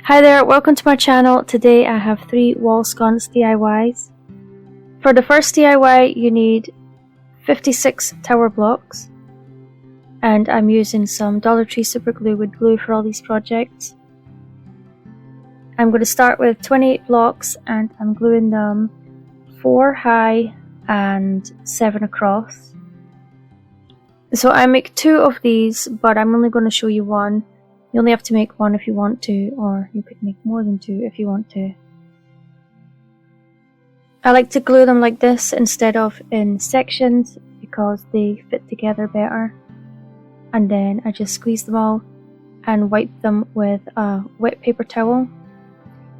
Hi there, welcome to my channel. Today I have 3 wall sconce DIYs. For the first DIY you need 56 tower blocks, and I'm using some Dollar Tree super glue wood glue for all these projects. I'm going to start with 28 blocks and I'm gluing them 4 high and 7 across. So I make 2 of these, but I'm only going to show you one. You only have to make 1 if you want to, or you could make more than 2 if you want to. I like to glue them like this instead of in sections because they fit together better. And then I just squeeze them all and wipe them with a wet paper towel.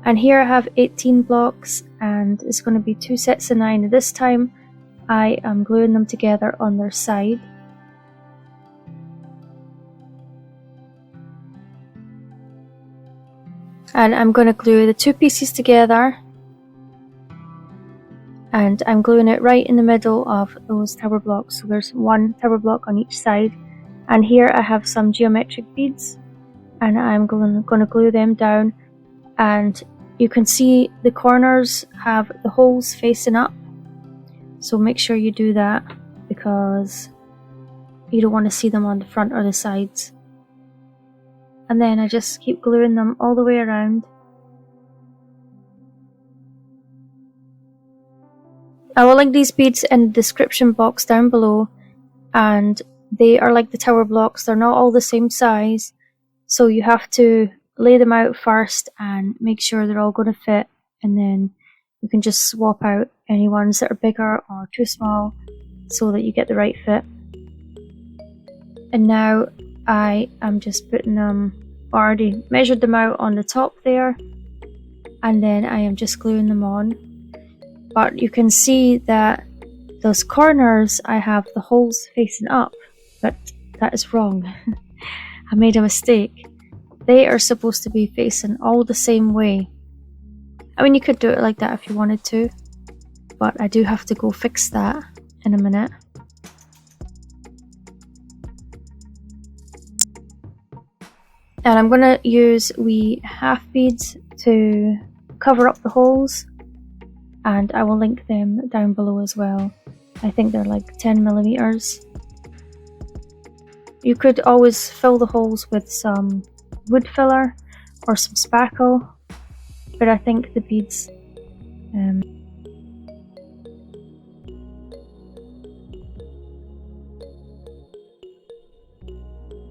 And here I have 18 blocks and it's going to be 2 sets of 9. This time I am gluing them together on their side. And I'm going to glue the 2 pieces together, and I'm gluing it right in the middle of those tower blocks. So there's 1 tower block on each side, and here I have some geometric beads and I'm going to glue them down, and you can see the corners have the holes facing up, so make sure you do that because you don't want to see them on the front or the sides. And then I just keep gluing them all the way around. I will link these beads in the description box down below, and they are like the tower blocks. They're not all the same size, so you have to lay them out first and make sure they're all going to fit, and then you can just swap out any ones that are bigger or too small so that you get the right fit. And now I am just putting them, already measured them out on the top there, and then I am just gluing them on. But you can see that those corners, I have the holes facing up, but that is wrong. I made a mistake. They are supposed to be facing all the same way. I mean, you could do it like that if you wanted to, but I do have to go fix that in a minute. And I'm going to use wee half beads to cover up the holes, and I will link them down below as well. I think they're like 10mm. You could always fill the holes with some wood filler or some spackle, but I think the beads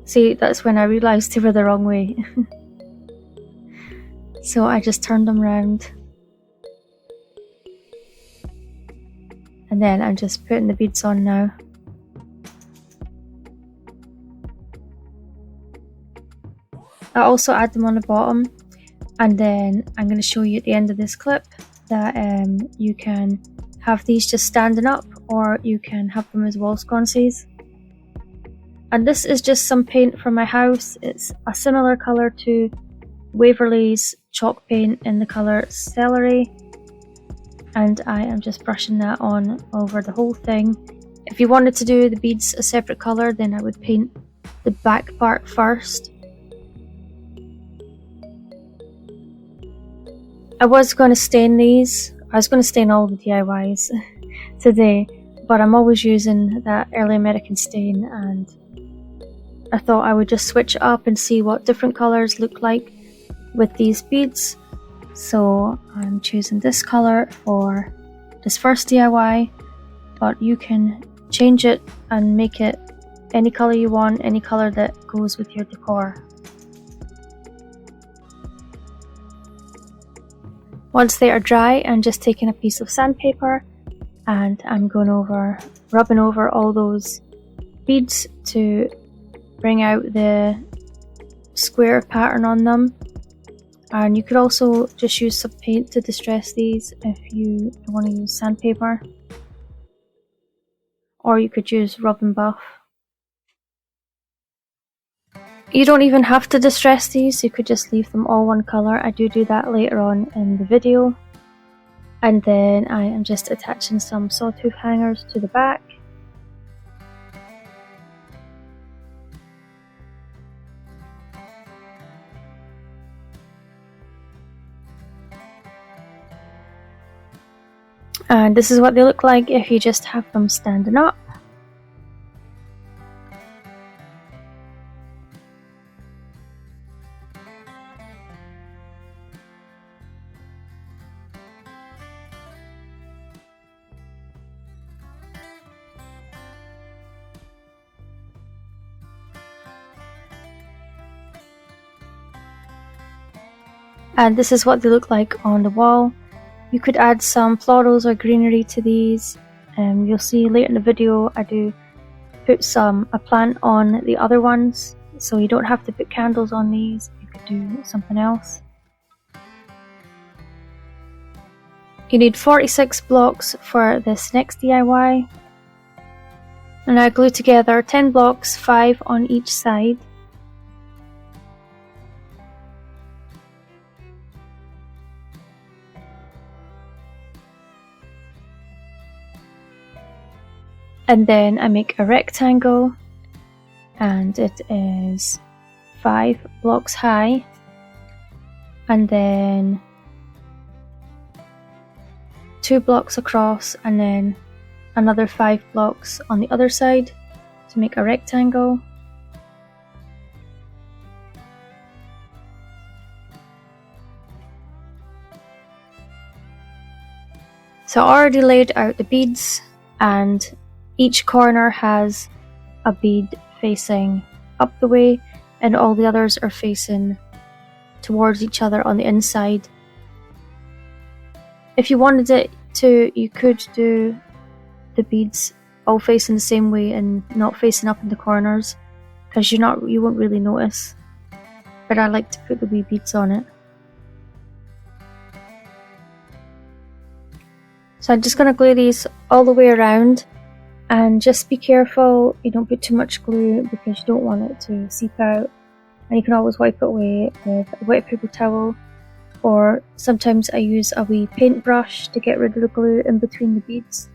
see, that's when I realised they were the wrong way. So I just turned them round. And then I'm just putting the beads on now. I also add them on the bottom, and then I'm going to show you at the end of this clip that you can have these just standing up, or you can have them as wall sconces. And this is just some paint from my house. It's a similar colour to Waverley's chalk paint in the colour Celery, and I am just brushing that on over the whole thing. If you wanted to do the beads a separate colour, then I would paint the back part first. I was going to stain these. I was going to stain all the DIYs today, but I'm always using that early American stain, and I thought I would just switch it up and see what different colours look like with these beads. So I'm choosing this colour for this first DIY, but you can change it and make it any colour you want, any colour that goes with your decor. Once they are dry, I'm just taking a piece of sandpaper and I'm going over, rubbing over all those beads to bring out the square pattern on them. And you could also just use some paint to distress these if you don't want to use sandpaper, or you could use rub and buff. You don't even have to distress these, you could just leave them all one colour. I do that later on in the video. And then I am just attaching some sawtooth hangers to the back. And this is what they look like if you just have them standing up. And this is what they look like on the wall. You could add some florals or greenery to these. You'll see later in the video I do put a plant on the other ones, so you don't have to put candles on these. You could do something else. You need 46 blocks for this next DIY. And I glue together 10 blocks, 5 on each side. And then I make a rectangle, and it is 5 blocks high, and then 2 blocks across, and then another 5 blocks on the other side to make a rectangle. So I already laid out the beads, and each corner has a bead facing up the way, and all the others are facing towards each other on the inside. If you wanted it to, you could do the beads all facing the same way and not facing up in the corners, because you won't really notice. But I like to put the wee beads on it. So I'm just going to glue these all the way around, and just be careful you don't put too much glue because you don't want it to seep out, and you can always wipe it away with a wet paper towel, or sometimes I use a wee paintbrush to get rid of the glue in between the beads.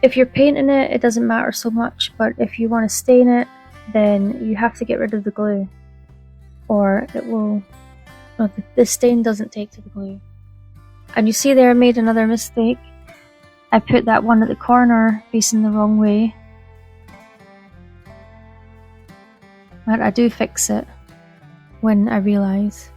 If you're painting it, it doesn't matter so much, but if you want to stain it, then you have to get rid of the glue, or the stain doesn't take to the glue. And you see there I made another mistake. I put that one at the corner facing the wrong way. But I do fix it when I realise.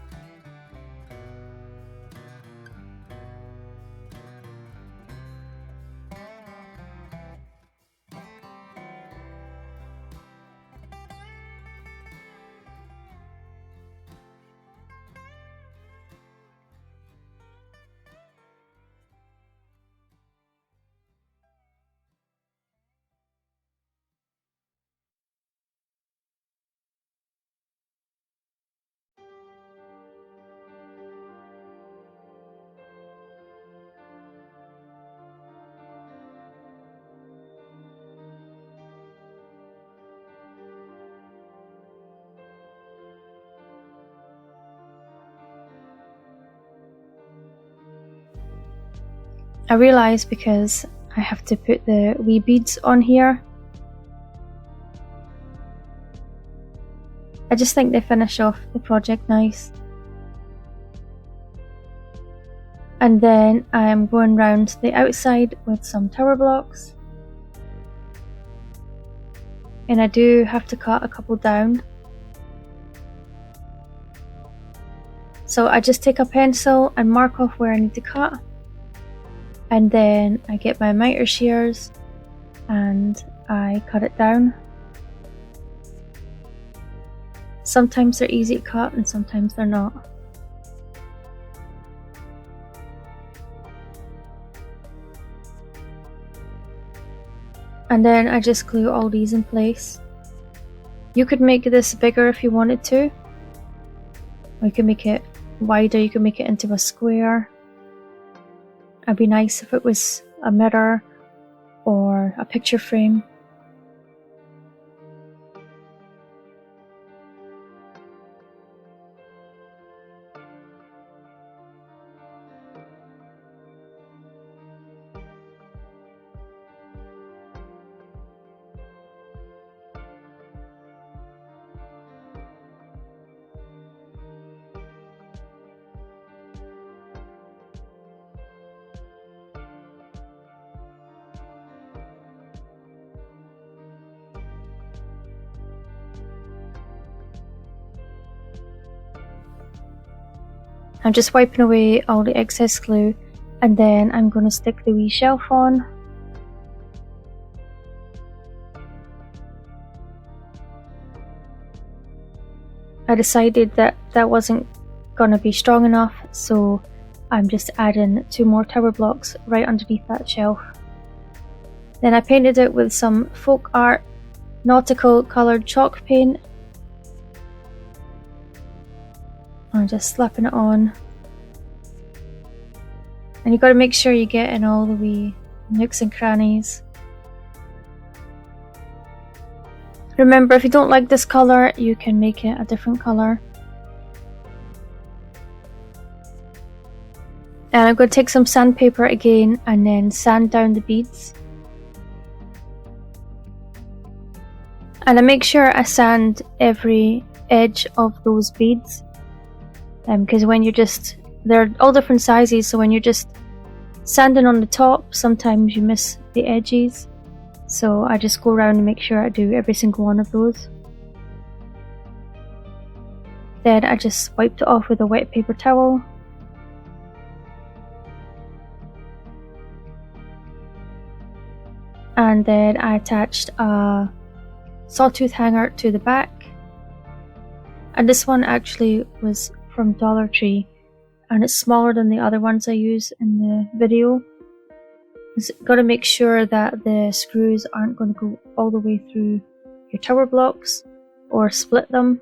I realise because I have to put the wee beads on here. I just think they finish off the project nice. And then I'm going round the outside with some tower blocks. And I do have to cut a couple down. So I just take a pencil and mark off where I need to cut. And then I get my miter shears and I cut it down. Sometimes they're easy to cut and sometimes they're not. And then I just glue all these in place. You could make this bigger if you wanted to. Or you can make it wider, you can make it into a square. It'd be nice if it was a mirror or a picture frame. I'm just wiping away all the excess glue, and then I'm going to stick the wee shelf on. I decided that that wasn't going to be strong enough, so I'm just adding 2 more tower blocks right underneath that shelf. Then I painted it with some folk art nautical coloured chalk paint. I'm just slapping it on. And you've got to make sure you get in all the wee nooks and crannies. Remember, if you don't like this colour, you can make it a different colour. And I'm going to take some sandpaper again and then sand down the beads. And I make sure I sand every edge of those beads. Because when you're they're all different sizes, so when you're just sanding on the top, sometimes you miss the edges. So I just go around and make sure I do every single one of those. Then I just wiped it off with a wet paper towel. And then I attached a sawtooth hanger to the back. And this one actually was from Dollar Tree, and it's smaller than the other ones I use in the video. You've got to make sure that the screws aren't going to go all the way through your tower blocks or split them.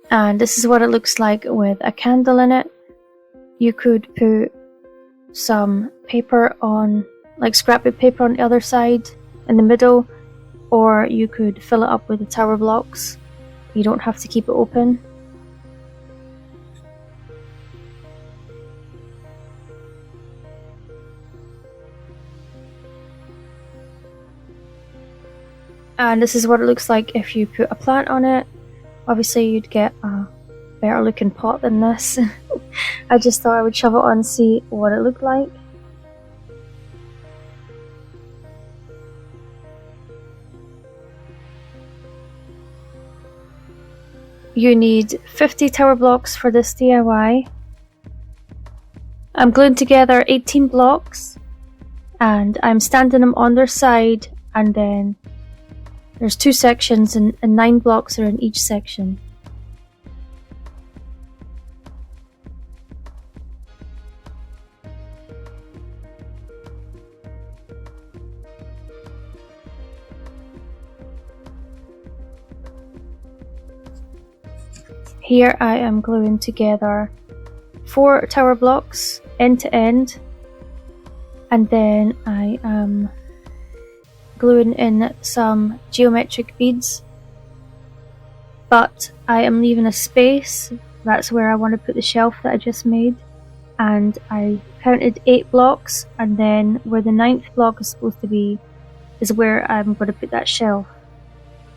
And this is what it looks like with a candle in it. You could put some paper on, like scrapbook paper on the other side in the middle, or you could fill it up with the tower blocks. You don't have to keep it open. And this is what it looks like if you put a plant on it. Obviously you'd get a better looking pot than this. I just thought I would shove it on and see what it looked like. You need 50 tower blocks for this DIY. I'm gluing together 18 blocks and I'm standing them on their side, and then there's 2 sections and 9 blocks are in each section. Here I am gluing together 4 tower blocks end to end, and then I am gluing in some geometric beads, but I am leaving a space. That's where I want to put the shelf that I just made, and I counted 8 blocks, and then where the 9th block is supposed to be is where I'm going to put that shelf.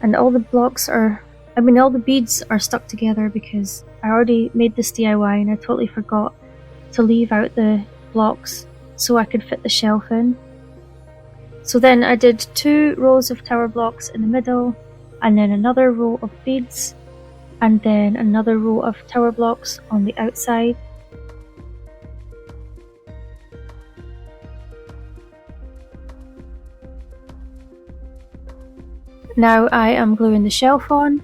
And all the blocks are, all the beads are stuck together because I already made this DIY and I totally forgot to leave out the blocks so I could fit the shelf in. So then I did 2 rows of tower blocks in the middle, and then another row of beads, and then another row of tower blocks on the outside. Now I am gluing the shelf on.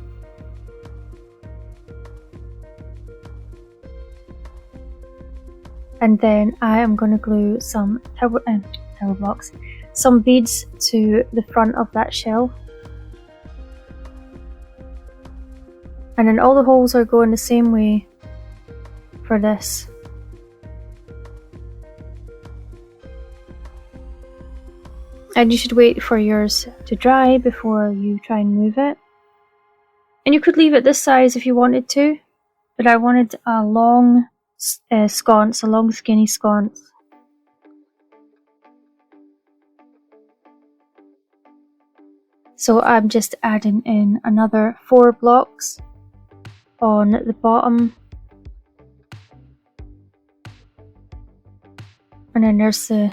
And then I am going to glue some tower blocks, some beads to the front of that shelf. And then all the holes are going the same way for this. And you should wait for yours to dry before you try and move it. And you could leave it this size if you wanted to, but I wanted a long sconce, a long skinny sconce. So I'm just adding in another 4 blocks on the bottom, and then there's the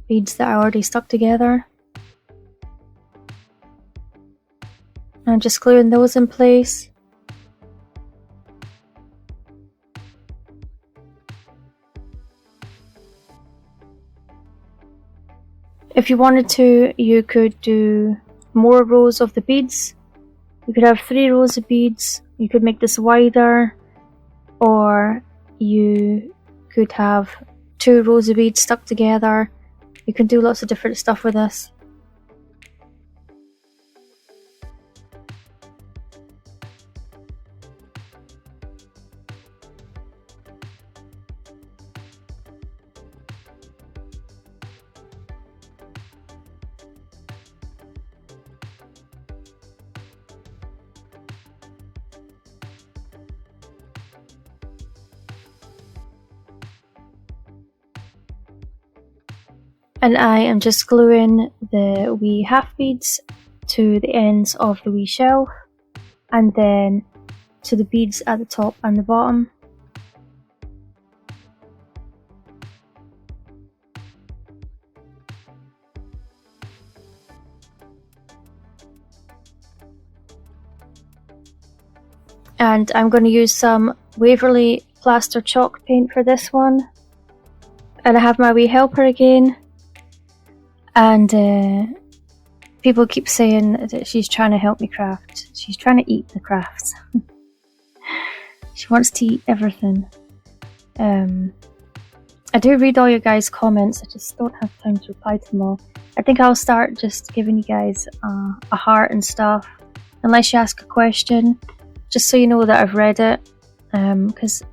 beads that I already stuck together. And just gluing those in place. If you wanted to, you could do more rows of the beads. You could have 3 rows of beads. You could make this wider, or you could have 2 rows of beads stuck together. You can do lots of different stuff with this. And I am just gluing the wee half beads to the ends of the wee shelf, and then to the beads at the top and the bottom. And I'm going to use some Waverly plaster chalk paint for this one. And I have my wee helper again. And people keep saying that she's trying to help me craft. She's trying to eat the crafts. She wants to eat everything. I do read all your guys' comments, I just don't have time to reply to them all. I think I'll start just giving you guys a heart and stuff, unless you ask a question, just so you know that I've read it. Because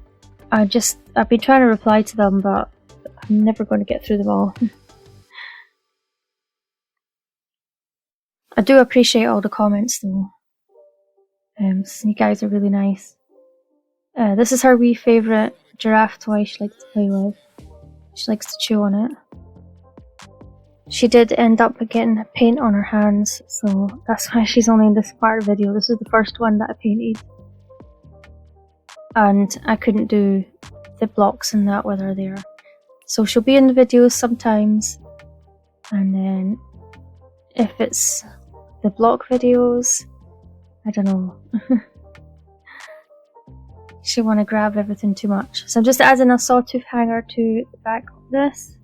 I've been trying to reply to them, but I'm never going to get through them all. I do appreciate all the comments though. You guys are really nice. This is her wee favourite giraffe toy she likes to play with. She likes to chew on it. She did end up getting paint on her hands, so that's why she's only in this part of the video. This is the first one that I painted. And I couldn't do the blocks and that with her there. So she'll be in the videos sometimes. And then if it's the block videos, I don't know. She want to grab everything too much. So I'm just adding a sawtooth hanger to the back of this.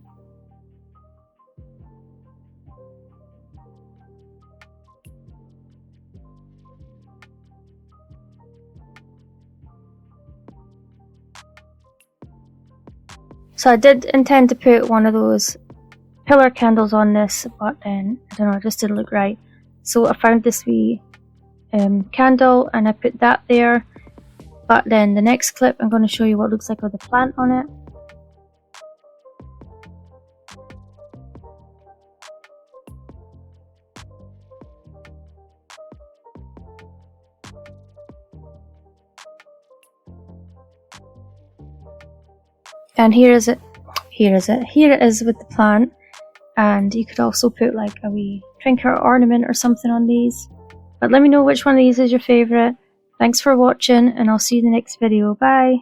So I did intend to put one of those pillar candles on this, but then, I don't know, it just didn't look right. So I found this wee candle and I put that there. But then the next clip I'm going to show you what it looks like with a plant on it. And here is it. Here it is with the plant. And you could also put like a wee trinket or ornament or something on these. But let me know which one of these is your favourite. Thanks for watching, and I'll see you in the next video. Bye!